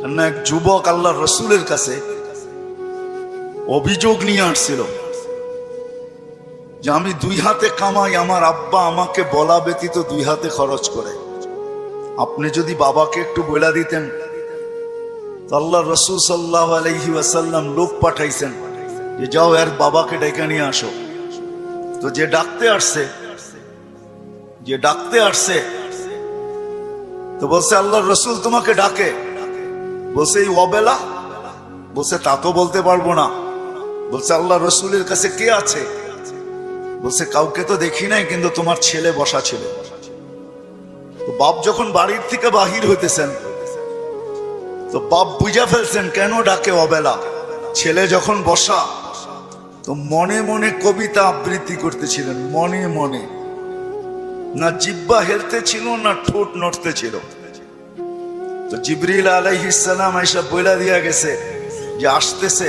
না এক যুবক আল্লাহর রসুলের কাছে অভিযোগ নিয়ে আসছিল যে আমি দুই হাতে কামাই, আমার আব্বা আমাকে বলা ব্যতীত দুই হাতে খরচ করে। আপনি যদি বাবাকে একটু বলে দিতেন। আল্লাহর রসুল সাল্লাল্লাহু আলাইহি ওয়াসাল্লাম লোক পাঠাইছেন যে যাও এর বাবাকে ডেকে নিয়ে আসো। তো যে ডাকতে আসছে তো বলছে আল্লাহর রসুল তোমাকে ডাকে। বলছে এই অবেলা? বলছে তা তো বলতে পারবো না। বলছে আল্লাহ রসুলের কাছে কে আছে? বলছে কাউকে তো দেখি নাই, কিন্তু তোমার ছেলে বসা ছিল। তো বাপ যখন বাড়ির থেকে বাহির হইতেছেন তো বাপ বুঝা ফেলছেন কেন ডাকে অবেলা। ছেলে যখন বসা তো মনে মনে কবিতা আবৃত্তি করতেছিলেন, মনে মনে। না জিহ্বা হেলতে ছিল না ঠোঁট নড়তে ছিল। তো জিবরিল আলাইহিস সালাম আয়েশা বইলা দিয়া গেছে যে আসতেছে,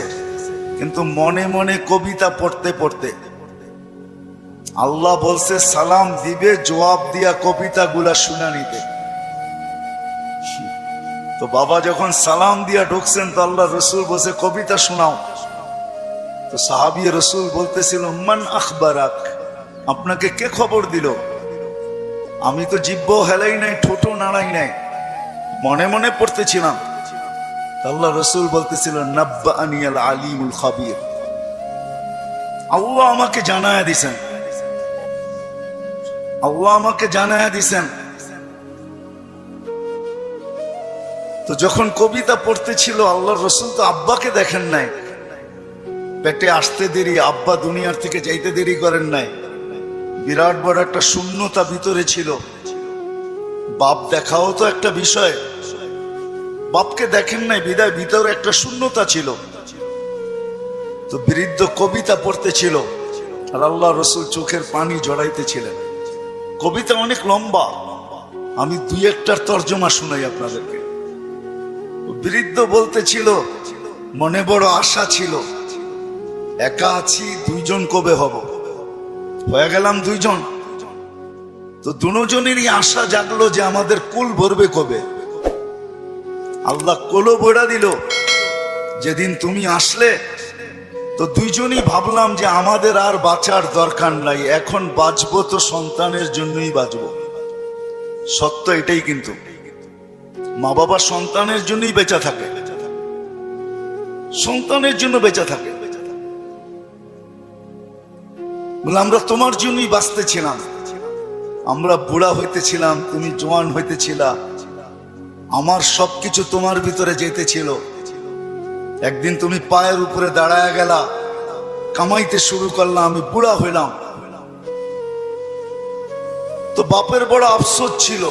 কিন্তু মনে মনে কবিতা পড়তে পড়তে। আল্লাহ বলছে সালাম দিবে, জবাব দিয়া কবিতা গুলা শুনা নিতে। তো বাবা যখন সালাম দিয়া ঢুকছেন তো আল্লাহ রসুল বলছে কবিতা শোনাও। তো সাহাবী রসুল বলতেছিল মান আখবারাক, আপনাকে কে খবর দিল? আমি তো জিহ্বা হেলাই নাই, ঠোঁটও নাড়াই নাই, মনে মনে পড়তেছিলাম। আল্লাহ রসুল বলতেছিল নাব্বাআনি আল আলিমুল খাবীর, আল্লাহ আমাকে জানায়া দিছেন, আল্লাহ আমাকে জানায়া দিছেন। তো যখন কবিতা পড়তেছিল আল্লাহর রসুল তো আব্বাকে দেখেন নাই। পেটে আসতে দেরি, আব্বা দুনিয়ার থেকে যাইতে দেরি করেন নাই। বিরাট বড় একটা শূন্যতা ভিতরে ছিল। বাপ দেখাও তো একটা বিষয়, বাপকে দেখেন নাই বিদায় ভিতরে একটা শূন্যতা ছিল। তো বৃদ্ধ কবিতা পড়তেছিল আর আল্লাহ রসুল চোখের পানি জড়াইতেছিলেন। কবিতা অনেক লম্বা, আমি দুই একটার তর্জমা শুনাই আপনাদেরকে। বৃদ্ধ বলতেছিল মনে বড় আশা ছিল, একা আছি, দুইজন কবে হব? হয়ে গেলাম দুইজন। তো দুজনেরই আশা জাগলো যে আমাদের কুল ভরবে কবে। আল্লাহ কোলো বইড়া দিল যেদিন তুমি আসলে। তো দুইজনই ভাবলাম যে আমাদের আর বাঁচার দরকার নাই, এখন বাঁচবো তো সন্তানের জন্যই বাঁচবো। সত্য এটাই, কিন্তু মা বাবা সন্তানের জন্যই বেঁচে থাকে, সন্তানের জন্য বেঁচে থাকে। বলে আমরা তোমার জন্যই বাঁচতেছিলাম, আমরা বুড়া হইতেছিলাম, তুমি জোয়ান হইতেছিলা, আমার সবকিছু তোমার ভিতরে যেতেছিল। একদিন তুমি পায়ের উপরে দাঁড়ায় গেলা, কামাইতে শুরু করলাম, আমি বুড়া হইলাম। তো বাপের বড় আফসোস ছিল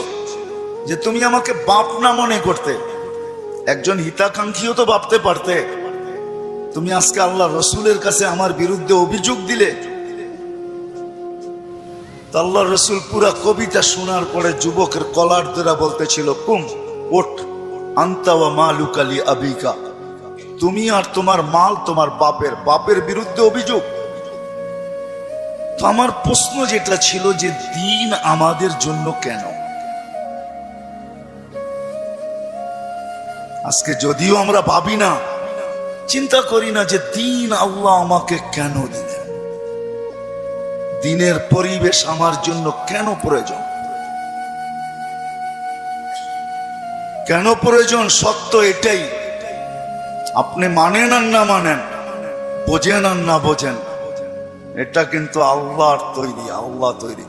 যে তুমি আমাকে বাপ না মনে করতে, একজন হিতাকাঙ্ক্ষীও তো ভাবতে পারতে। তুমি আজকে আল্লাহ রসুলের কাছে আমার বিরুদ্ধে অভিযোগ দিলে। আল্লাহ রসুল পুরা কবিতা শোনার পরে যুবকের কলার ধরে বলতেছিল কুম ওঠ, আনতা ওয়া মালুকা লি আবিকা, তুমি আর তোমার মাল তোমার বাপের, বাপের বিরুদ্ধে অভিযোগ। তো আমার প্রশ্ন যেটা ছিল যে দিন আমাদের জন্য কেন? আজকে যদিও আমরা ভাবি না, চিন্তা করি না যে দিন আল্লাহ আমাকে কেন দিলেন, দিনের পরিবেশ আমার জন্য কেন প্রয়োজন, কেন প্রয়োজন? সত্য এটাই, আপনি মানেন আর না মানেন, বোঝেন আর না বোঝেন, এটা কিন্তু আল্লাহর তৈরি, আল্লাহ তৈরি।